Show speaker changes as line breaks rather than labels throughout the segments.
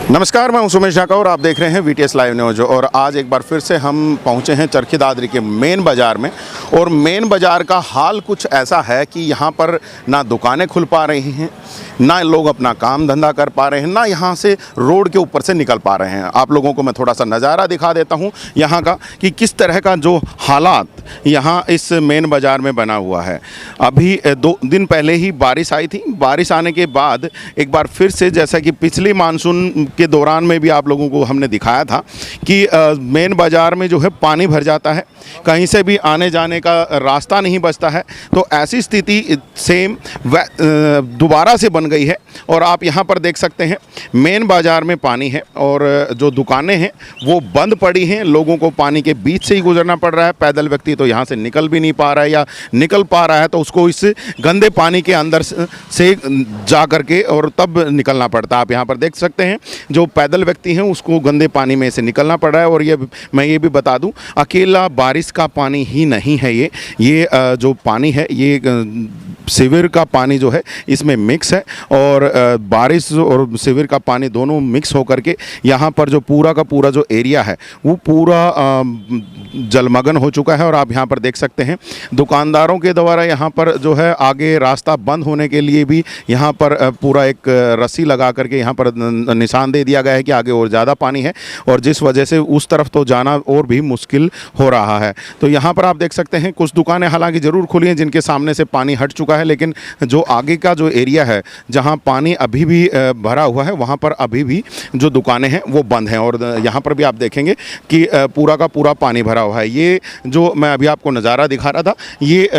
नमस्कार, मैं सुमेश झाका और आप देख रहे हैं वीटीएस लाइव न्यूज। और आज एक बार फिर से हम पहुंचे हैं चरखी दादरी के मेन बाज़ार में। और मेन बाज़ार का हाल कुछ ऐसा है कि यहाँ पर ना दुकानें खुल पा रही हैं, ना लोग अपना काम धंधा कर पा रहे हैं, ना यहाँ से रोड के ऊपर से निकल पा रहे हैं। आप लोगों को मैं थोड़ा सा नज़ारा दिखा देता हूँ यहाँ का कि किस तरह का जो हालात यहाँ इस मेन बाज़ार में बना हुआ है। अभी 2 दिन पहले ही बारिश आई थी। बारिश आने के बाद एक बार फिर से, जैसा कि पिछली मानसून के दौरान में भी आप लोगों को हमने दिखाया था कि मेन बाज़ार में जो है पानी भर जाता है, कहीं से भी आने जाने का रास्ता नहीं बचता है। तो ऐसी स्थिति सेम दोबारा से बन गई है। और आप यहाँ पर देख सकते हैं मेन बाज़ार में पानी है और जो दुकानें हैं वो बंद पड़ी हैं। लोगों को पानी के बीच से ही गुजरना पड़ रहा है। पैदल व्यक्ति तो यहाँ से निकल भी नहीं पा रहा है, या निकल पा रहा है तो उसको इस गंदे पानी के अंदर से जा करके और तब निकलना पड़ता है। आप यहाँ पर देख सकते हैं जो पैदल व्यक्ति हैं उसको गंदे पानी में से निकलना पड़ रहा है। और मैं ये भी बता दूं, अकेला बारिश का पानी ही नहीं है ये जो पानी है ये सीवर का पानी जो है इसमें मिक्स है। और बारिश और सीवर का पानी दोनों मिक्स होकर के यहाँ पर जो पूरा का पूरा जो एरिया है वो पूरा जलमग्न हो चुका है। और आप यहाँ पर देख सकते हैं दुकानदारों के द्वारा यहाँ पर जो है आगे रास्ता बंद होने के लिए भी यहाँ पर पूरा एक रस्सी लगा करके यहाँ पर निशान दे दिया गया है कि आगे और ज़्यादा पानी है, और जिस वजह से उस तरफ तो जाना और भी मुश्किल हो रहा है। तो यहाँ पर आप देख सकते हैं कुछ दुकानें हालांकि ज़रूर खुली हैं जिनके सामने से पानी हट चुका है, लेकिन जो आगे का जो एरिया है जहाँ पानी अभी भी भरा हुआ है वहाँ पर अभी भी जो दुकानें हैं वो बंद हैं। और यहाँ पर भी आप देखेंगे कि पूरा का पूरा पानी भरा हुआ है। ये जो मैं अभी आपको नज़ारा दिखा रहा था ये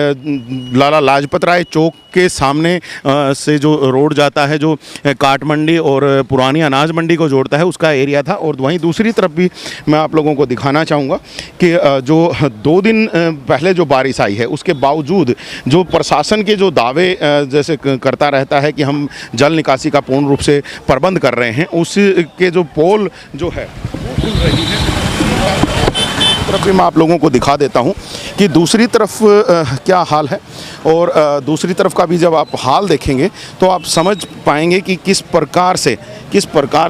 लाला लाजपत राय चौक के सामने से जो रोड जाता है, जो काट मंडी और पुरानी अनाज मंडी को जोड़ता है, उसका एरिया था। और वहीं दूसरी तरफ भी मैं आप लोगों को दिखाना चाहूँगा कि जो 2 दिन पहले जो बारिश आई है उसके बावजूद जो प्रशासन के जो दावे जैसे करता रहता है कि हम जल निकासी का पूर्ण रूप से प्रबंध कर रहे हैं, उसके जो पोल जो है वो खुल रही है। तरफ भी मैं आप लोगों को दिखा देता हूं कि दूसरी तरफ क्या हाल है। और दूसरी तरफ का भी जब आप हाल देखेंगे तो आप समझ पाएंगे कि किस प्रकार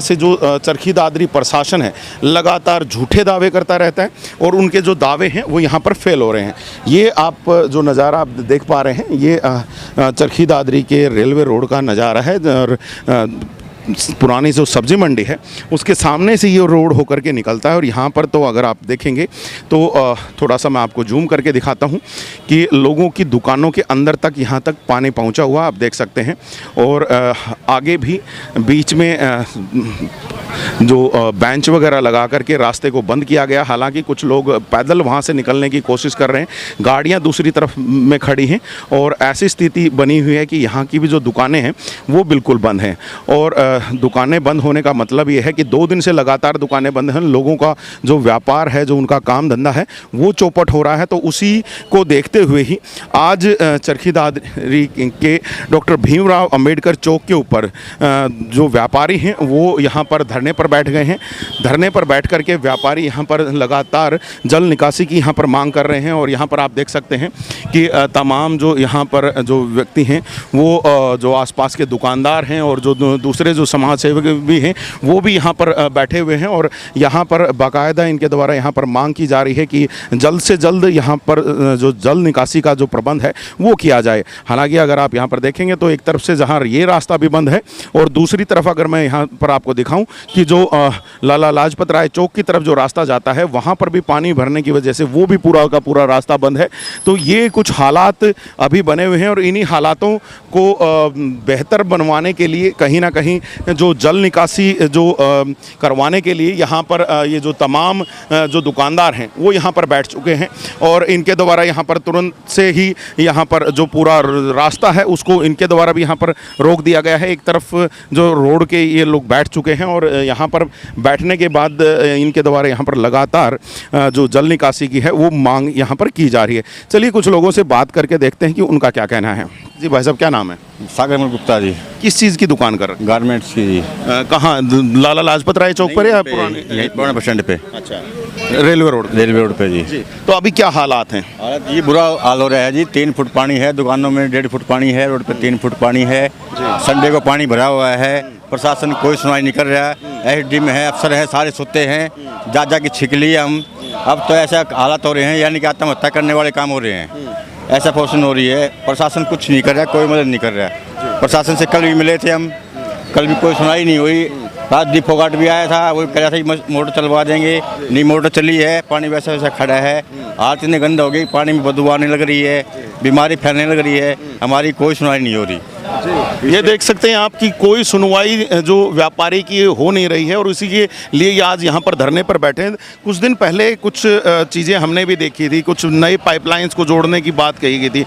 से जो चरखी दादरी प्रशासन है लगातार झूठे दावे करता रहता है और उनके जो दावे हैं वो यहाँ पर फेल हो रहे हैं। ये आप जो नज़ारा आप देख पा रहे हैं ये चरखी दादरी के रेलवे रोड का नज़ारा है। और पुरानी जो सब्जी मंडी है उसके सामने से ये रोड होकर के निकलता है। और यहाँ पर तो अगर आप देखेंगे तो थोड़ा सा मैं आपको जूम करके दिखाता हूँ कि लोगों की दुकानों के अंदर तक यहाँ तक पानी पहुँचा हुआ आप देख सकते हैं। और आगे भी बीच में जो बेंच वगैरह लगा करके रास्ते को बंद किया गया। हालांकि कुछ लोग पैदल वहाँ से निकलने की कोशिश कर रहे हैं, गाड़ियाँ दूसरी तरफ में खड़ी हैं। और ऐसी स्थिति बनी हुई है कि यहाँ की भी जो दुकानें हैं वो बिल्कुल बंद हैं। और दुकानें बंद होने का मतलब ये है कि 2 दिन से लगातार दुकानें बंद हैं। लोगों का जो व्यापार है, जो उनका काम धंधा है वो चौपट हो रहा है। तो उसी को देखते हुए ही आज चरखी दादरी के डॉक्टर भीमराव अंबेडकर चौक के ऊपर जो व्यापारी हैं वो यहाँ पर धरने पर बैठ गए हैं। धरने पर बैठ करके व्यापारी यहाँ पर लगातार जल निकासी की यहाँ पर मांग कर रहे हैं। और यहाँ पर आप देख सकते हैं कि तमाम जो यहाँ पर जो व्यक्ति हैं वो जो आसपास के दुकानदार हैं और जो दूसरे जो समाज सेवक भी हैं वो भी यहाँ पर बैठे हुए हैं। और यहाँ पर बाकायदा इनके द्वारा यहाँ पर मांग की जा रही है कि जल्द से जल्द यहाँ पर जो जल निकासी का जो प्रबंध है वो किया जाए। हालांकि अगर आप यहाँ पर देखेंगे तो एक तरफ से जहाँ ये रास्ता भी बंद है और दूसरी तरफ अगर मैं यहाँ पर आपको दिखाऊं कि जो लाला लाजपत राय चौक की तरफ जो रास्ता जाता है वहाँ पर भी पानी भरने की वजह से वो भी पूरा का पूरा रास्ता बंद है। तो ये कुछ हालात अभी बने हुए हैं और इन्हीं हालातों को बेहतर बनवाने के लिए कहीं ना कहीं जो जल निकासी जो करवाने के लिए यहाँ पर ये जो तमाम जो दुकानदार हैं वो यहाँ पर बैठ चुके हैं। और इनके द्वारा यहाँ पर तुरंत से ही यहाँ पर जो पूरा रास्ता है उसको इनके द्वारा भी यहाँ पर रोक दिया गया है। एक तरफ जो रोड के ये लोग बैठ चुके हैं और यहाँ पर बैठने के बाद इनके द्वारा यहाँ पर लगातार जो जल निकासी की है वो मांग यहाँ पर की जा रही है। चलिए कुछ लोगों से बात करके देखते हैं कि उनका क्या कहना है। जी भाई साहब, क्या नाम है?
सागर गुप्ता जी।
किस चीज़ की दुकान कर रहे हैं?
गारमेंट्स की जी।
कहाँ, लाला लाजपत राय चौक पर या पुराने
बस स्टैंड पे?
अच्छा, रेलवे रोड पे जी। तो अभी क्या हालात हैं?
हालात ये बुरा हाल हो रहा है जी। 3 फुट पानी है, दुकानों में 1.5 फुट पानी है, रोड पे 3 फुट पानी है। संडे को पानी भरा हुआ है, प्रशासन कोई सुनवाई नहीं कर रहा है। एसडी में है, अफसर है, सारे सोते हैं, जा के छिक लिए हम। अब तो ऐसा हालात हो रहे हैं, यानी कि आत्महत्या करने वाले काम हो रहे हैं। ऐसा पोषण हो रही है, प्रशासन कुछ नहीं कर रहा है, कोई मदद नहीं कर रहा है। प्रशासन से कल भी मिले थे हम, कल भी कोई सुनाई नहीं हुई। रात दी फोगाट भी आया था, वो कह रहा था कि मोटर चलवा देंगे, नहीं मोटर चली है, पानी वैसा वैसा खड़ा है। हालत इतनी गंदा हो गई, पानी में बदबू आने लग रही है, बीमारी फैलने लग रही है, हमारी कोई सुनाई नहीं हो रही।
ये देख सकते हैं आपकी कोई सुनवाई जो व्यापारी की हो नहीं रही है और उसी के लिए ये आज यहाँ पर धरने पर बैठे हैं। कुछ दिन पहले कुछ चीज़ें हमने भी देखी थी, कुछ नए पाइपलाइंस को जोड़ने की बात कही गई थी,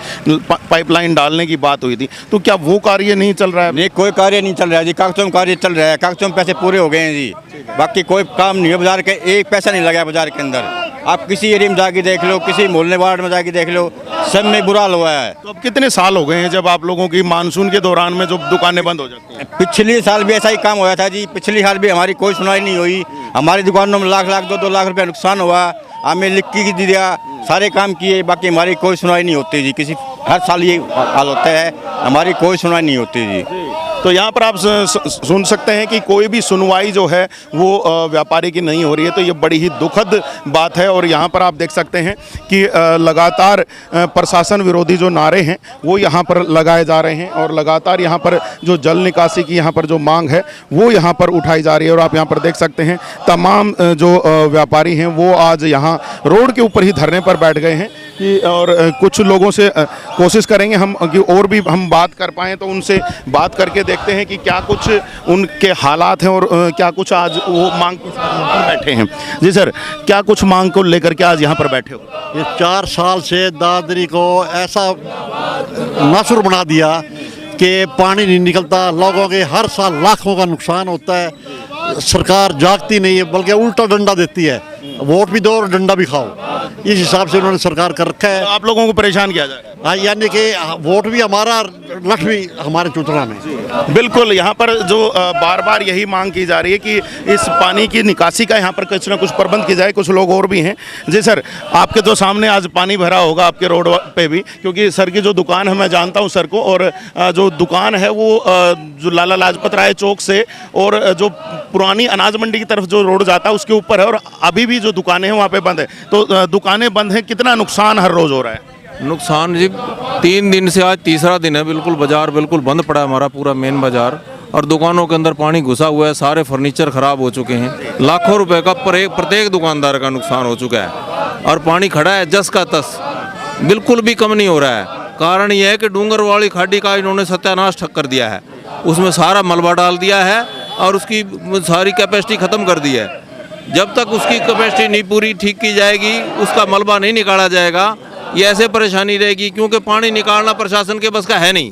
पाइपलाइन डालने की बात हुई थी, तो क्या वो कार्य नहीं चल रहा है?
नहीं, कोई कार्य नहीं चल रहा है जी, कागजों में कार्य चल रहा है, कागजों में पैसे पूरे हो गए हैं जी, बाकी कोई काम नहीं है। बाजार के एक पैसा नहीं लगा बाजार के अंदर। आप किसी एरिया में जाके देख लो, किसी मोहल्ले वार्ड में जाके देख लो, सब में बुरा हाल हुआ है।
तो अब कितने साल हो गए हैं जब आप लोगों की मानसून के दौरान में जो दुकानें बंद हो जाती हैं?
पिछले साल भी ऐसा ही काम हुआ था जी, पिछली साल भी हमारी कोई सुनाई नहीं हुई। हमारी दुकानों में लाख लाख 2-2 लाख रुपया नुकसान हुआ, हमें लिख के दिया, सारे काम किए, बाकी हमारी कोई सुनाई नहीं होती जी। किसी हर साल ये हाल होता है, हमारी कोई सुनाई नहीं होती जी।
तो यहाँ पर आप सुन सकते हैं कि कोई भी सुनवाई जो है वो व्यापारी की नहीं हो रही है, तो ये बड़ी ही दुखद बात है। और यहाँ पर आप देख सकते हैं कि लगातार प्रशासन विरोधी जो नारे हैं वो यहाँ पर लगाए जा रहे हैं और लगातार यहाँ पर जो जल निकासी की यहाँ पर जो मांग है वो यहाँ पर उठाई जा रही है। और आप यहाँ पर देख सकते हैं तमाम जो व्यापारी हैं वो आज यहाँ रोड के ऊपर ही धरने पर बैठ गए हैं कि और कुछ लोगों से कोशिश करेंगे हम कि और भी हम बात कर पाएँ, तो उनसे बात करके देखते हैं कि क्या कुछ उनके हालात हैं और क्या कुछ आज वो मांग के साथ यहाँ पर बैठे हैं। जी सर, क्या कुछ मांग को लेकर के आज यहाँ पर बैठे हो?
ये 4 साल से दादरी को ऐसा नासुर बना दिया कि पानी नहीं निकलता, लोगों के हर साल लाखों का नुकसान होता है। सरकार जागती नहीं है, बल्कि उल्टा डंडा देती है, वोट भी दो और डंडा भी खाओ। इस हिसाब से उन्होंने सरकार कर रखा है।
तो आप लोगों को परेशान किया जाए?
हाँ, यानी कि वोट भी हमारा, लठ भी हमारे चुतरा में।
बिल्कुल, यहाँ पर जो बार बार यही मांग की जा रही है कि इस पानी की निकासी का यहाँ पर कुछ ना कुछ प्रबंध किया जाए। कुछ लोग और भी हैं। जी सर, आपके तो सामने आज पानी भरा होगा आपके रोड पे भी, क्योंकि सर की जो दुकान है मैं जानता हूँ सर को, और जो दुकान है वो जो लाला लाजपत राय चौक से और जो पुरानी अनाज मंडी की तरफ जो रोड जाता है उसके ऊपर है, और अभी भी जो दुकानें हैं वहाँ पे बंद है। तो दुकानें बंद हैं, कितना नुकसान हर रोज़ हो रहा है?
नुकसान जी 3 दिन से आज तीसरा दिन है, बिल्कुल बाजार बिल्कुल बंद पड़ा है हमारा पूरा मेन बाजार, और दुकानों के अंदर पानी घुसा हुआ है, सारे फर्नीचर खराब हो चुके हैं, लाखों रुपए का प्रत्येक दुकानदार का नुकसान हो चुका है, और पानी खड़ा है जस का तस, बिल्कुल भी कम नहीं हो रहा है। कारण यह है कि डूंगर वाली खाड़ी का इन्होंने सत्यानाश ठक कर दिया है, उसमें सारा मलबा डाल दिया है और उसकी सारी कैपेसिटी ख़त्म कर दी है। जब तक उसकी कैपेसिटी नहीं पूरी ठीक की जाएगी, उसका मलबा नहीं निकाला जाएगा, ये ऐसे परेशानी रहेगी, क्योंकि पानी निकालना प्रशासन के बस का है नहीं,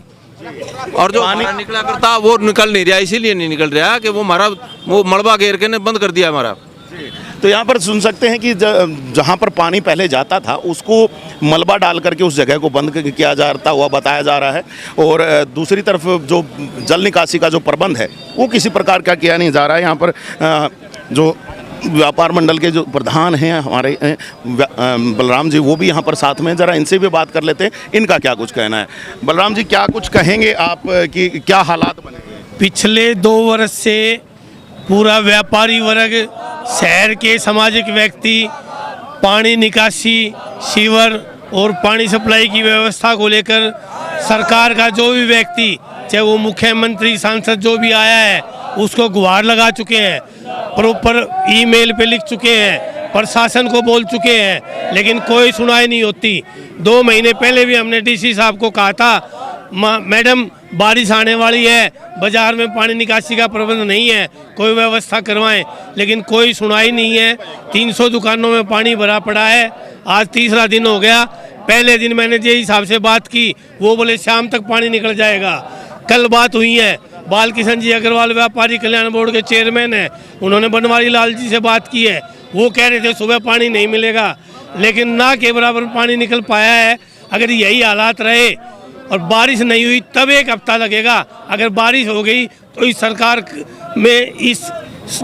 और जो पानी निकला करता वो निकल नहीं रहा, इसीलिए नहीं निकल रहा कि वो मलबा घेर के ने बंद कर दिया हमारा।
तो यहाँ पर सुन सकते हैं कि जहाँ पर पानी पहले जाता था उसको मलबा डाल करके उस जगह को बंद किया जाता हुआ बताया जा रहा है, और दूसरी तरफ जो जल निकासी का जो प्रबंध है वो किसी प्रकार का किया नहीं जा रहा है। यहाँ पर जो व्यापार मंडल के जो प्रधान हैं हमारे बलराम जी, वो भी यहाँ पर साथ में, ज़रा इनसे भी बात कर लेते हैं, इनका क्या कुछ कहना है। बलराम जी, क्या कुछ कहेंगे आप कि क्या हालात बने?
पिछले 2 वर्ष से पूरा व्यापारी वर्ग, शहर के सामाजिक व्यक्ति पानी निकासी, सीवर और पानी सप्लाई की व्यवस्था को लेकर सरकार का जो भी व्यक्ति, चाहे वो मुख्यमंत्री, सांसद जो भी आया है, उसको गुहार लगा चुके हैं, प्रॉपर ईमेल पे लिख चुके हैं, प्रशासन को बोल चुके हैं, लेकिन कोई सुनाई नहीं होती। 2 महीने पहले भी हमने डीसी साहब को कहा था, मैडम बारिश आने वाली है, बाज़ार में पानी निकासी का प्रबंध नहीं है, कोई व्यवस्था करवाएं, लेकिन कोई सुनाई नहीं है। 300 दुकानों में पानी भरा पड़ा है, आज तीसरा दिन हो गया। पहले दिन मैंने जेई साहब से बात की, वो बोले शाम तक पानी निकल जाएगा। कल बात हुई है, बाल किशन जी अग्रवाल व्यापारी कल्याण बोर्ड के चेयरमैन हैं, उन्होंने बनवारी लाल जी से बात की है, वो कह रहे थे सुबह पानी नहीं मिलेगा, लेकिन ना के बराबर पानी निकल पाया है। अगर यही हालात रहे और बारिश नहीं हुई तब 1 हफ्ता लगेगा, अगर बारिश हो गई तो इस सरकार में इस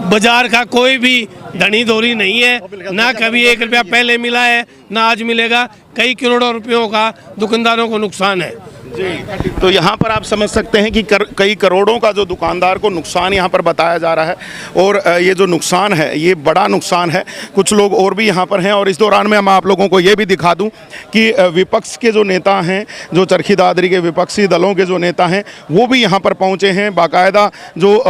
बाजार का कोई भी धनी धोरी नहीं है, ना कभी 1 रुपया पहले मिला है ना आज मिलेगा। कई करोड़ों रुपयों का दुकानदारों को नुकसान है।
जी। तो यहाँ पर आप समझ सकते हैं कि कई करोड़ों का जो दुकानदार को नुकसान यहाँ पर बताया जा रहा है, और ये जो नुकसान है ये बड़ा नुकसान है। कुछ लोग और भी यहाँ पर हैं, और इस दौरान में मैं आप लोगों को ये भी दिखा दूँ कि विपक्ष के जो नेता हैं, जो चरखी दादरी के विपक्षी दलों के जो नेता हैं, वो भी यहाँ पर पहुँचे हैं। बाकायदा जो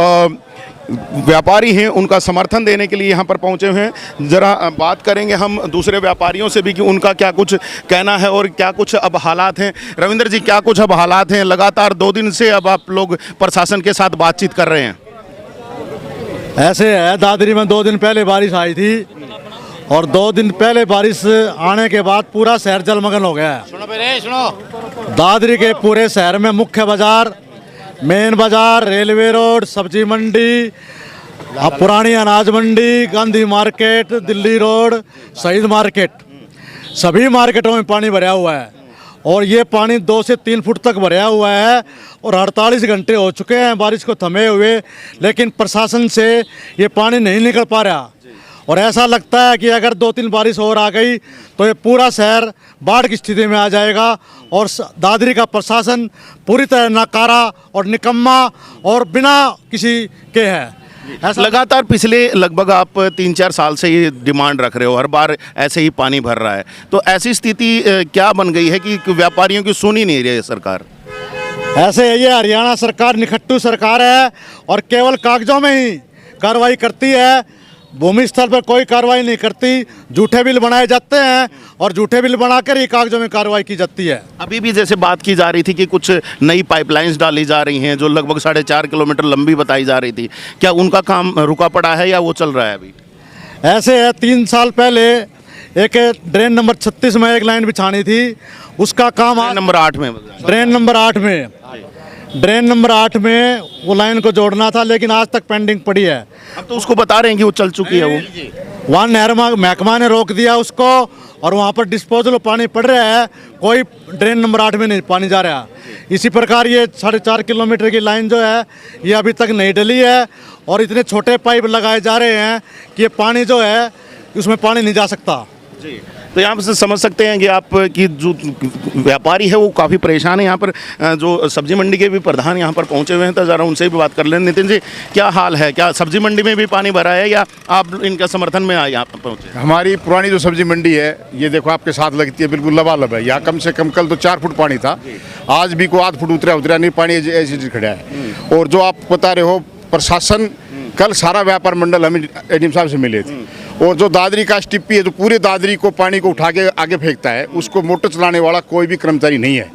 व्यापारी हैं उनका समर्थन देने के लिए यहाँ पर पहुँचे हुए हैं। ज़रा बात करेंगे हम दूसरे व्यापारियों से भी कि उनका क्या कुछ कहना है और क्या कुछ अब हालात हैं। रविंद्र जी, क्या कुछ अब हालात हैं? लगातार 2 दिन से अब आप लोग प्रशासन के साथ बातचीत कर रहे हैं।
ऐसे है, दादरी में 2 दिन पहले बारिश आई थी, और 2 दिन पहले बारिश आने के बाद पूरा शहर जलमग्न हो गया है। दादरी के पूरे शहर में मुख्य बाजार, मेन बाजार, रेलवे रोड, सब्जी मंडी, पुरानी अनाज मंडी, गांधी मार्केट, दिल्ली रोड, शहीद मार्केट, सभी मार्केटों में पानी भरा हुआ है। और ये पानी 2 से 3 फुट तक भरा हुआ है, और 48 घंटे हो चुके हैं बारिश को थमे हुए, लेकिन प्रशासन से ये पानी नहीं निकल पा रहा। और ऐसा लगता है कि अगर 2-3 बारिश और आ गई तो ये पूरा शहर बाढ़ की स्थिति में आ जाएगा, और दादरी का प्रशासन पूरी तरह नाकारा और निकम्मा और बिना किसी के है।
ऐसा लगातार पिछले लगभग आप 3-4 साल से ये डिमांड रख रहे हो, हर बार ऐसे ही पानी भर रहा है, तो ऐसी स्थिति क्या बन गई है कि व्यापारियों की सुन ही नहीं रही है सरकार?
ऐसे ये हरियाणा सरकार निखट्टू सरकार है, और केवल कागजों में ही कार्रवाई करती है, भूमि स्तर पर कोई कार्रवाई नहीं करती। झूठे बिल बनाए जाते हैं, और झूठे बिल बनाकर ही कागजों में कार्रवाई की जाती है।
अभी भी जैसे बात की जा रही थी कि कुछ नई पाइपलाइंस डाली जा रही हैं जो लगभग 4.5 किलोमीटर लंबी बताई जा रही थी, क्या उनका काम रुका पड़ा है या वो चल रहा है अभी?
ऐसे है, 3 साल पहले एक ड्रेन नंबर 36 में एक लाइन बिछानी थी, उसका काम
नंबर 8 में,
ड्रेन नंबर 8 में वो लाइन को जोड़ना था, लेकिन आज तक पेंडिंग पड़ी है।
अब तो उसको बता रहे हैं कि वो चल चुकी है। वो
वहाँ नहर महकमा ने रोक दिया उसको, और वहाँ पर डिस्पोजल पानी पड़ रहा है, कोई ड्रेन नंबर 8 में नहीं पानी जा रहा। इसी प्रकार ये 4.5 किलोमीटर की लाइन जो है ये अभी तक नहीं डली है, और इतने छोटे पाइप लगाए जा रहे हैं कि ये पानी जो है उसमें पानी नहीं जा सकता।
जी, तो यहाँ से समझ सकते हैं कि आप कि जो व्यापारी है वो काफ़ी परेशान है। यहाँ पर जो सब्जी मंडी के भी प्रधान यहाँ पर पहुँचे हुए हैं, तो ज़रा उनसे भी बात कर लें। नितिन जी, क्या हाल है? क्या सब्जी मंडी में भी पानी भरा है या आप इनका समर्थन में यहाँ पर पहुँचे?
हमारी पुरानी जो सब्जी मंडी है ये देखो आपके साथ लगती है, बिल्कुल लबालब है। यहाँ कम से कम कल तो 4 फुट पानी था, आज भी को आध फुट उतरा नहीं, पानी ऐसे खड़ा है। और जो आप बता रहे हो प्रशासन, कल सारा व्यापार मंडल हम एडीएम साहब से मिले थे, और जो दादरी का स्टिप्पी है जो पूरे दादरी को पानी को उठा के आगे फेंकता है, उसको मोटर चलाने वाला कोई भी कर्मचारी नहीं है।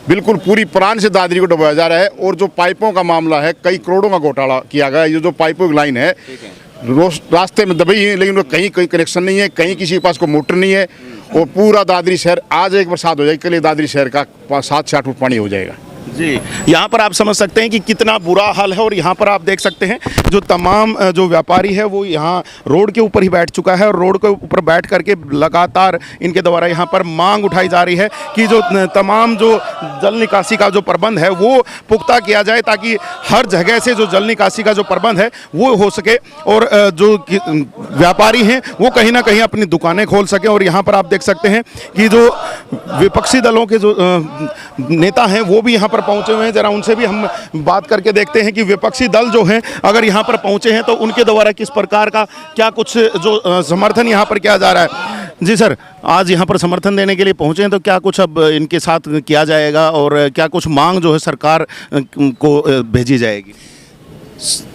बिल्कुल पूरी प्राण से दादरी को डुबाया जा रहा है। और जो पाइपों का मामला है, कई करोड़ों का घोटाला किया गया है। ये जो पाइपों की लाइन है रास्ते में दबी है, लेकिन वो कहीं कनेक्शन नहीं है, कहीं किसी के पास को मोटर नहीं है। और पूरा दादरी शहर, आज एक बरसात हो जाएगी, कल दादरी शहर का 7 से 8 फुट पानी हो जाएगा।
जी, यहाँ पर आप समझ सकते हैं कि कितना बुरा हाल है। और यहाँ पर आप देख सकते हैं जो तमाम जो व्यापारी है वो यहाँ रोड के ऊपर ही बैठ चुका है, और रोड के ऊपर बैठ करके लगातार इनके द्वारा यहाँ पर मांग उठाई जा रही है कि जो तमाम जो जल निकासी का जो प्रबंध है वो पुख्ता किया जाए, ताकि हर जगह से जो जल निकासी का जो प्रबंध है वो हो सके, और जो व्यापारी हैं वो कहीं ना कहीं अपनी दुकानें खोल सकें। और यहाँ पर आप देख सकते हैं कि जो विपक्षी दलों के जो नेता हैं वो भी यहाँ पर पहुंचे हुए हैं। जरा उनसे भी हम बात करके देखते हैं कि विपक्षी दल जो हैं अगर यहाँ पर पहुंचे हैं तो उनके द्वारा किस प्रकार का क्या कुछ जो समर्थन यहाँ पर किया जा रहा है। जी सर, आज यहाँ पर समर्थन देने के लिए पहुंचे हैं, तो क्या कुछ अब इनके साथ किया जाएगा और क्या कुछ मांग जो है सरकार को भेजी जाएगी?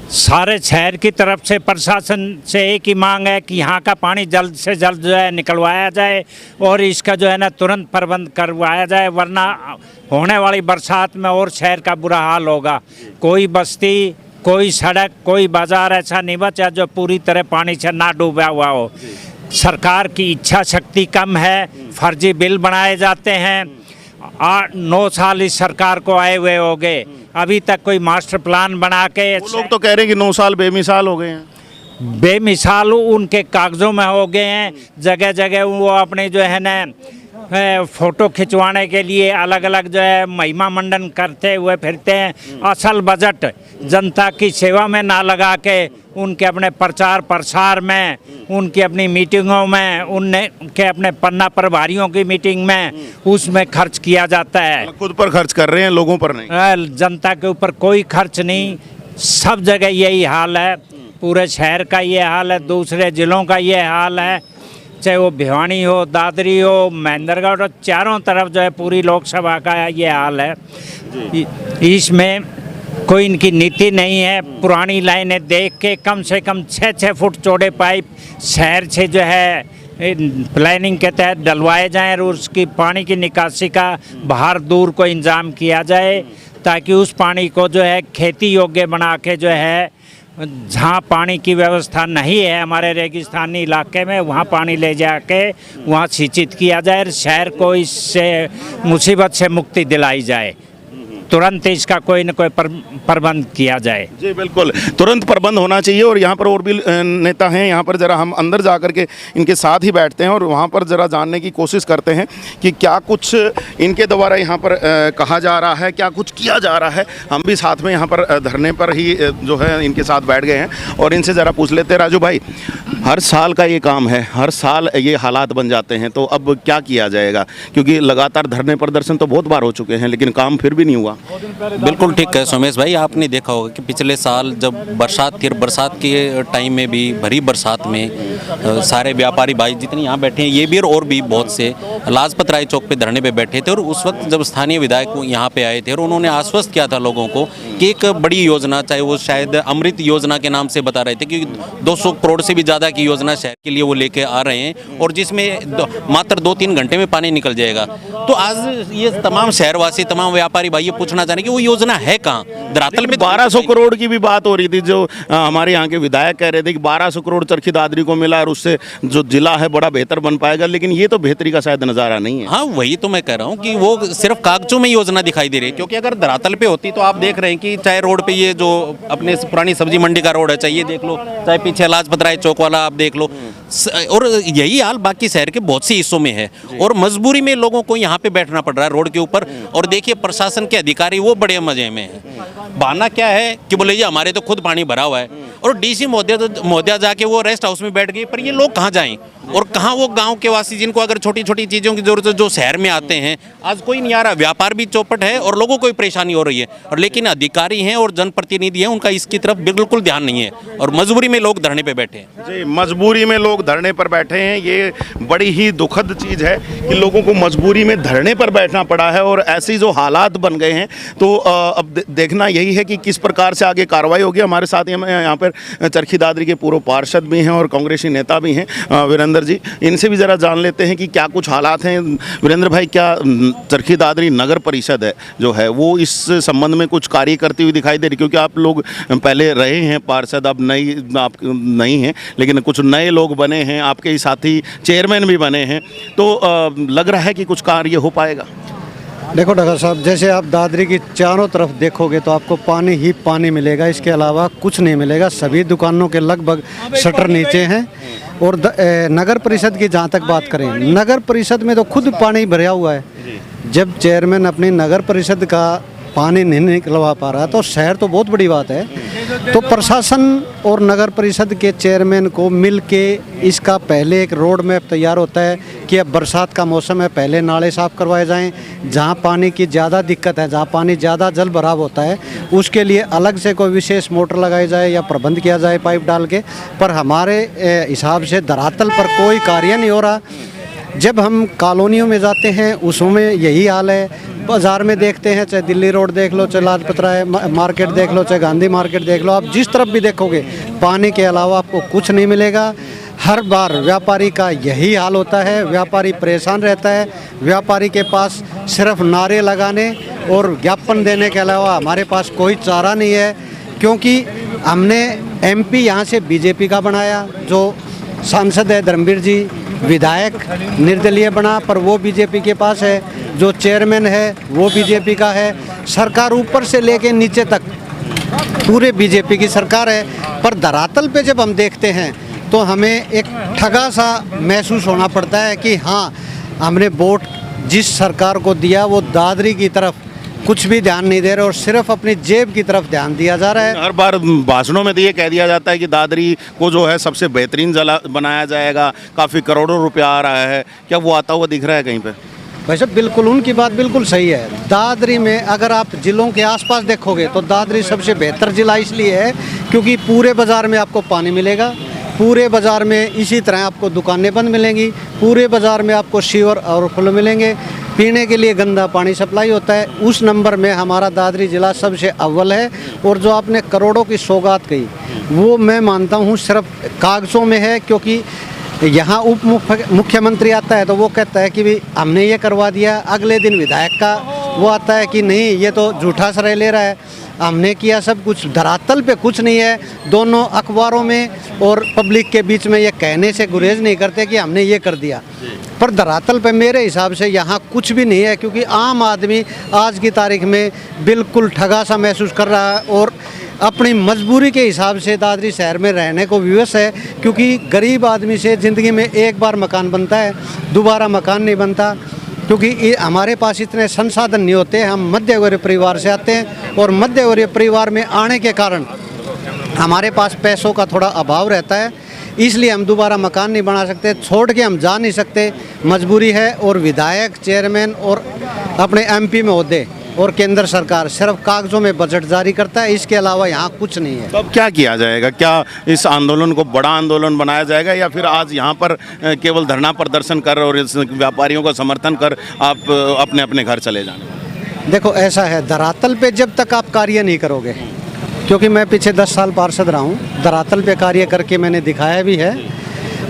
सारे शहर की तरफ से प्रशासन से एक ही मांग है कि यहाँ का पानी जल्द से जल्द जो है निकलवाया जाए, और इसका जो है ना तुरंत प्रबंध करवाया जाए, वरना होने वाली बरसात में और शहर का बुरा हाल होगा। कोई बस्ती, कोई सड़क, कोई बाजार ऐसा नहीं बचा जो पूरी तरह पानी से ना डूबा हुआ हो। सरकार की इच्छा शक्ति कम है, फर्जी बिल बनाए जाते हैं। 8-9 साल इस सरकार को आए हुए हो गए, अभी तक कोई मास्टर प्लान बना के,
वो लोग तो कह रहे हैं कि 9 साल बेमिसाल हो गए हैं।
बेमिसाल उनके कागज़ों में हो गए हैं। जगह जगह वो अपने जो है ना फोटो खिंचवाने के लिए अलग अलग जो है महिमा मंडन करते हुए फिरते हैं। असल बजट जनता की सेवा में ना लगा के उनके अपने प्रचार प्रसार में, उनकी अपनी मीटिंगों में, उनके अपने पन्ना प्रभारियों की मीटिंग में उसमें खर्च किया जाता है।
खुद पर खर्च कर रहे हैं, लोगों पर नहीं।
जनता के ऊपर कोई खर्च नहीं। सब जगह यही हाल है, पूरे शहर का ये हाल है, दूसरे ज़िलों का ये हाल है, चाहे वो भिवानी हो, दादरी हो, महेंद्रगढ़ हो, चारों तरफ जो है पूरी लोकसभा का ये हाल है। इसमें कोई इनकी नीति नहीं है। पुरानी लाइनें देख के कम से कम 6-6 फुट चौड़े पाइप शहर से जो है प्लानिंग के तहत डलवाए जाएं और उसकी पानी की निकासी का बाहर दूर को इंतजाम किया जाए, ताकि उस पानी को जो है खेती योग्य बना के जो है जहाँ पानी की व्यवस्था नहीं है हमारे रेगिस्तानी इलाके में, वहाँ पानी ले जाके वहाँ सिंचित किया जाए और शहर को इससे मुसीबत से मुक्ति दिलाई जाए। तुरंत इसका कोई न कोई प्रबंध किया जाए।
जी बिल्कुल, तुरंत प्रबंध होना चाहिए। और यहाँ पर और भी नेता हैं, यहाँ पर ज़रा हम अंदर जा कर के इनके साथ ही बैठते हैं और वहाँ पर ज़रा जानने की कोशिश करते हैं कि क्या कुछ इनके द्वारा यहाँ पर कहा जा रहा है, क्या कुछ किया जा रहा है। हम भी साथ में यहाँ पर धरने पर ही जो है इनके साथ बैठ गए हैं और इनसे ज़रा पूछ लेते हैं। राजू भाई, हर साल का ये काम है, हर साल ये हालात बन जाते हैं, तो अब क्या किया जाएगा? क्योंकि लगातार धरने प्रदर्शन तो बहुत बार हो चुके हैं लेकिन काम फिर भी नहीं हुआ।
बिल्कुल ठीक है सोमेश भाई, आपने देखा होगा कि पिछले साल जब बरसात थी, बरसात के टाइम में भी, भरी बरसात में सारे व्यापारी भाई जितने यहाँ बैठे हैं, ये भी और भी बहुत से लाजपत राय चौक पे धरने पे बैठे थे। और उस वक्त जब स्थानीय विधायक यहाँ पे आए थे और उन्होंने आश्वस्त किया था लोगों को कि एक बड़ी योजना, चाहे वो शायद अमृत योजना के नाम से बता रहे थे, क्योंकि 200 करोड़ से भी ज़्यादा की योजना शहर के लिए वो लेके आ रहे हैं और जिसमें मात्र 2-3 घंटे में पानी निकल जाएगा। तो आज ये तमाम शहरवासी, तमाम व्यापारी भाई ये पूछना चाह रहे हैं कि वो योजना है कहाँ? धरातल पे
1200 करोड़ की भी बात हो रही थी, जो हमारे यहाँ के विधायक कह रहे थे कि 1200 करोड़ चरखी दादरी को मिला और उससे जो जिला है बड़ा बेहतर बन पाएगा, लेकिन ये तो बेहतरी का शायद नज़ारा नहीं है।
हाँ, वही तो मैं कह रहा हूँ कि वो सिर्फ कागजों में योजना दिखाई दे रही है, क्योंकि अगर धरातल पे होती तो आप देख रहे हैं कि चाहे रोड पे ये जो अपने पुरानी सब्जी मंडी का रोड है, चाहे ये देख लो, चाहे पीछे लाजपत राय चौक वाला आप देख लो, और यही हाल बाकी शहर के बहुत से हिस्सों में है और मजबूरी में लोगों को यहाँ पे बैठना पड़ रहा है रोड के ऊपर। और देखिए प्रशासन के अधिकारी वो बड़े मजे में है। बहाना क्या है कि बोले ये हमारे तो खुद पानी भरा हुआ है, और डीसी महोदया जाके वो रेस्ट हाउस में बैठ गई। पर ये लोग कहाँ जाएं और कहाँ वो गांव के वासी जिनको अगर छोटी छोटी चीज़ों की जरूरत है, जो शहर में आते हैं, आज कोई नहीं आ रहा। व्यापार भी चौपट है और लोगों को भी परेशानी हो रही है, और लेकिन अधिकारी हैं और जनप्रतिनिधि हैं, उनका इसकी तरफ बिल्कुल ध्यान नहीं है और मजबूरी में लोग धरने पर बैठे हैं।
जी, मजबूरी में लोग धरने पर बैठे हैं। ये बड़ी ही दुखद चीज़ है कि लोगों को मजबूरी में धरने पर बैठना पड़ा है और ऐसी जो हालात बन गए हैं, तो अब देखना यही है कि किस प्रकार से आगे कार्रवाई होगी। हमारे साथ यहाँ पर चरखी दादरी के पूर्व पार्षद भी हैं और कांग्रेसी नेता भी हैं, वीरेंद्र जी, इनसे भी ज़रा जान लेते हैं कि क्या कुछ हालात हैं। वीरेंद्र भाई, क्या चरखी दादरी नगर परिषद है जो है वो इस संबंध में कुछ कार्य करती हुई दिखाई दे रही? क्योंकि आप लोग पहले रहे हैं पार्षद, अब आप नहीं हैं, लेकिन कुछ नए लोग बने हैं, आपके ही साथी चेयरमैन भी बने हैं, तो लग रहा है कि कुछ कार्य हो पाएगा।
देखो डॉक्टर साहब, जैसे आप दादरी की चारों तरफ देखोगे तो आपको पानी ही पानी मिलेगा, इसके अलावा कुछ नहीं मिलेगा। सभी दुकानों के लगभग शटर नीचे हैं। और नगर परिषद की जहाँ तक बात करें, नगर परिषद में तो खुद पानी भरा हुआ है। जब चेयरमैन अपनी नगर परिषद का पानी नहीं निकलवा पा रहा तो शहर तो बहुत बड़ी बात है। तो प्रशासन और नगर परिषद के चेयरमैन को मिल के इसका पहले एक रोड मैप तैयार होता है कि अब बरसात का मौसम है, पहले नाले साफ़ करवाए जाएं। जहां पानी की ज़्यादा दिक्कत है, जहां पानी ज़्यादा जल भराव होता है, उसके लिए अलग से कोई विशेष मोटर लगाई जाए या प्रबंध किया जाए पाइप डाल के। पर हमारे हिसाब से धरातल पर कोई कार्य नहीं हो रहा। जब हम कॉलोनियों में जाते हैं उसमें यही हाल है। बाज़ार में देखते हैं, चाहे दिल्ली रोड देख लो, चाहे लाजपत राय मार्केट देख लो, चाहे गांधी मार्केट देख लो, आप जिस तरफ भी देखोगे पानी के अलावा आपको कुछ नहीं मिलेगा। हर बार व्यापारी का यही हाल होता है, व्यापारी परेशान रहता है। व्यापारी के पास सिर्फ नारे लगाने और ज्ञापन देने के अलावा हमारे पास कोई चारा नहीं है, क्योंकि हमने एमपी यहाँ से बीजेपी का बनाया, जो सांसद है धर्मवीर जी, विधायक निर्दलीय बना पर वो बीजेपी के पास है, जो चेयरमैन है वो बीजेपी का है, सरकार ऊपर से लेके नीचे तक पूरे बीजेपी की सरकार है। पर धरातल पे जब हम देखते हैं तो हमें एक ठगा सा महसूस होना पड़ता है कि हाँ, हमने वोट जिस सरकार को दिया वो दादरी की तरफ कुछ भी ध्यान नहीं दे रहे और सिर्फ अपनी जेब की तरफ ध्यान दिया जा रहा है।
हर बार भाषणों में तो ये कह दिया जाता है कि दादरी को जो है सबसे बेहतरीन जिला बनाया जाएगा, काफ़ी करोड़ों रुपया आ रहा है, क्या वो आता हुआ दिख रहा है कहीं पे?
भाई साहब बिल्कुल उनकी बात बिल्कुल सही है। दादरी में अगर आप जिलों के आसपास देखोगे तो दादरी सबसे बेहतर जिला इसलिए है क्योंकि पूरे बाज़ार में आपको पानी मिलेगा, पूरे बाज़ार में इसी तरह आपको दुकानें बंद मिलेंगी, पूरे बाज़ार में आपको सीवर ओवरफ्लो मिलेंगे, पीने के लिए गंदा पानी सप्लाई होता है। उस नंबर में हमारा दादरी ज़िला सबसे अव्वल है। और जो आपने करोड़ों की सौगात कही वो मैं मानता हूँ सिर्फ कागज़ों में है, क्योंकि यहाँ उप मुख्यमंत्री आता है तो वो कहता है कि भी हमने ये करवा दिया, अगले दिन विधायक का वो आता है कि नहीं ये तो झूठा श्रेय ले रहा है, हमने किया सब कुछ। धरातल पे कुछ नहीं है। दोनों अखबारों में और पब्लिक के बीच में ये कहने से गुरेज नहीं करते कि हमने ये कर दिया, पर धरातल पे मेरे हिसाब से यहाँ कुछ भी नहीं है, क्योंकि आम आदमी आज की तारीख में बिल्कुल ठगा सा महसूस कर रहा है और अपनी मजबूरी के हिसाब से दादरी शहर में रहने को विवश है। क्योंकि गरीब आदमी से ज़िंदगी में एक बार मकान बनता है, दोबारा मकान नहीं बनता, क्योंकि हमारे पास इतने संसाधन नहीं होते। हम मध्य वर्गीय परिवार से आते हैं और मध्य वर्गीय परिवार में आने के कारण हमारे पास पैसों का थोड़ा अभाव रहता है, इसलिए हम दोबारा मकान नहीं बना सकते, छोड़ के हम जा नहीं सकते, मजबूरी है। और विधायक, चेयरमैन और अपने एमपी महोदय और केंद्र सरकार सिर्फ कागजों में बजट जारी करता है, इसके अलावा यहाँ कुछ नहीं है।
तो अब क्या किया जाएगा? क्या इस आंदोलन को बड़ा आंदोलन बनाया जाएगा या फिर आज यहाँ पर केवल धरना प्रदर्शन कर और इस व्यापारियों का समर्थन कर आप अपने अपने घर चले जाना?
देखो ऐसा है, धरातल पे जब तक आप कार्य नहीं करोगे, क्योंकि मैं पीछे 10 साल पार्षद रहा हूँ, धरातल पे कार्य करके मैंने दिखाया भी है,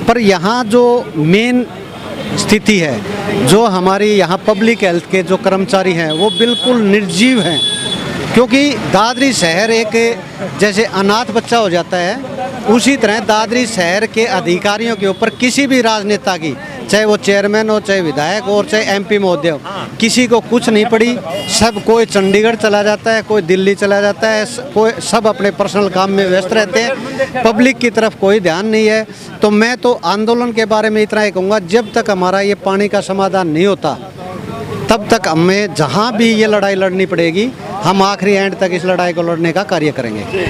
पर यहाँ जो मेन स्थिति है, जो हमारी यहाँ पब्लिक हेल्थ के जो कर्मचारी हैं वो बिल्कुल निर्जीव हैं। क्योंकि दादरी शहर एक जैसे अनाथ बच्चा हो जाता है, उसी तरह दादरी शहर के अधिकारियों के ऊपर किसी भी राजनेता की, चाहे वो चेयरमैन हो, चाहे विधायक हो और चाहे एमपी महोदय हो, किसी को कुछ नहीं पड़ी। सब कोई चंडीगढ़ चला जाता है, कोई दिल्ली चला जाता है, कोई सब अपने पर्सनल काम में व्यस्त रहते हैं, पब्लिक की तरफ कोई ध्यान नहीं है। तो मैं तो आंदोलन के बारे में इतना ही कहूँगा, जब तक हमारा ये पानी का समाधान नहीं होता तब तक हमें जहाँ भी ये लड़ाई लड़नी पड़ेगी, हम आखिरी एंड तक इस लड़ाई को लड़ने का कार्य करेंगे।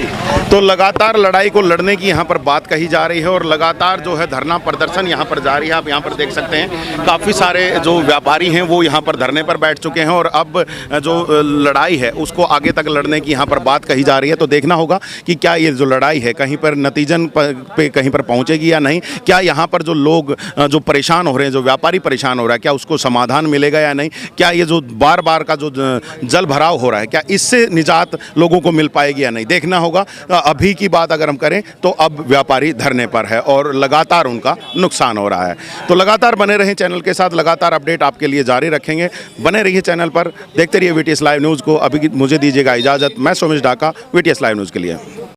तो लगातार लड़ाई को लड़ने की यहाँ पर बात कही जा रही है और लगातार जो है धरना प्रदर्शन यहाँ पर जारी है। आप यहाँ पर देख सकते हैं काफ़ी सारे जो व्यापारी हैं वो यहाँ पर धरने पर बैठ चुके हैं और अब जो लड़ाई है उसको आगे तक लड़ने की यहाँ पर बात कही जा रही है। तो देखना होगा कि क्या ये जो लड़ाई है कहीं पर नतीजन पे कहीं पर पहुँचेगी या नहीं, क्या यहाँ पर जो लोग जो परेशान हो रहे हैं, जो व्यापारी परेशान हो रहा है, क्या उसको समाधान मिलेगा या नहीं, क्या ये जो बार बार का जो जल भराव हो रहा है क्या इससे निजात लोगों को मिल पाएगी या नहीं, देखना होगा। अभी की बात अगर हम करें तो अब व्यापारी धरने पर है और लगातार उनका नुकसान हो रहा है। तो लगातार बने रहें चैनल के साथ, लगातार अपडेट आपके लिए जारी रखेंगे। बने रहिए चैनल पर, देखते रहिए VTS लाइव न्यूज़ को। अभी मुझे दीजिएगा इजाज़त। मैं Somesh Dhaka, VTS live news के लिए।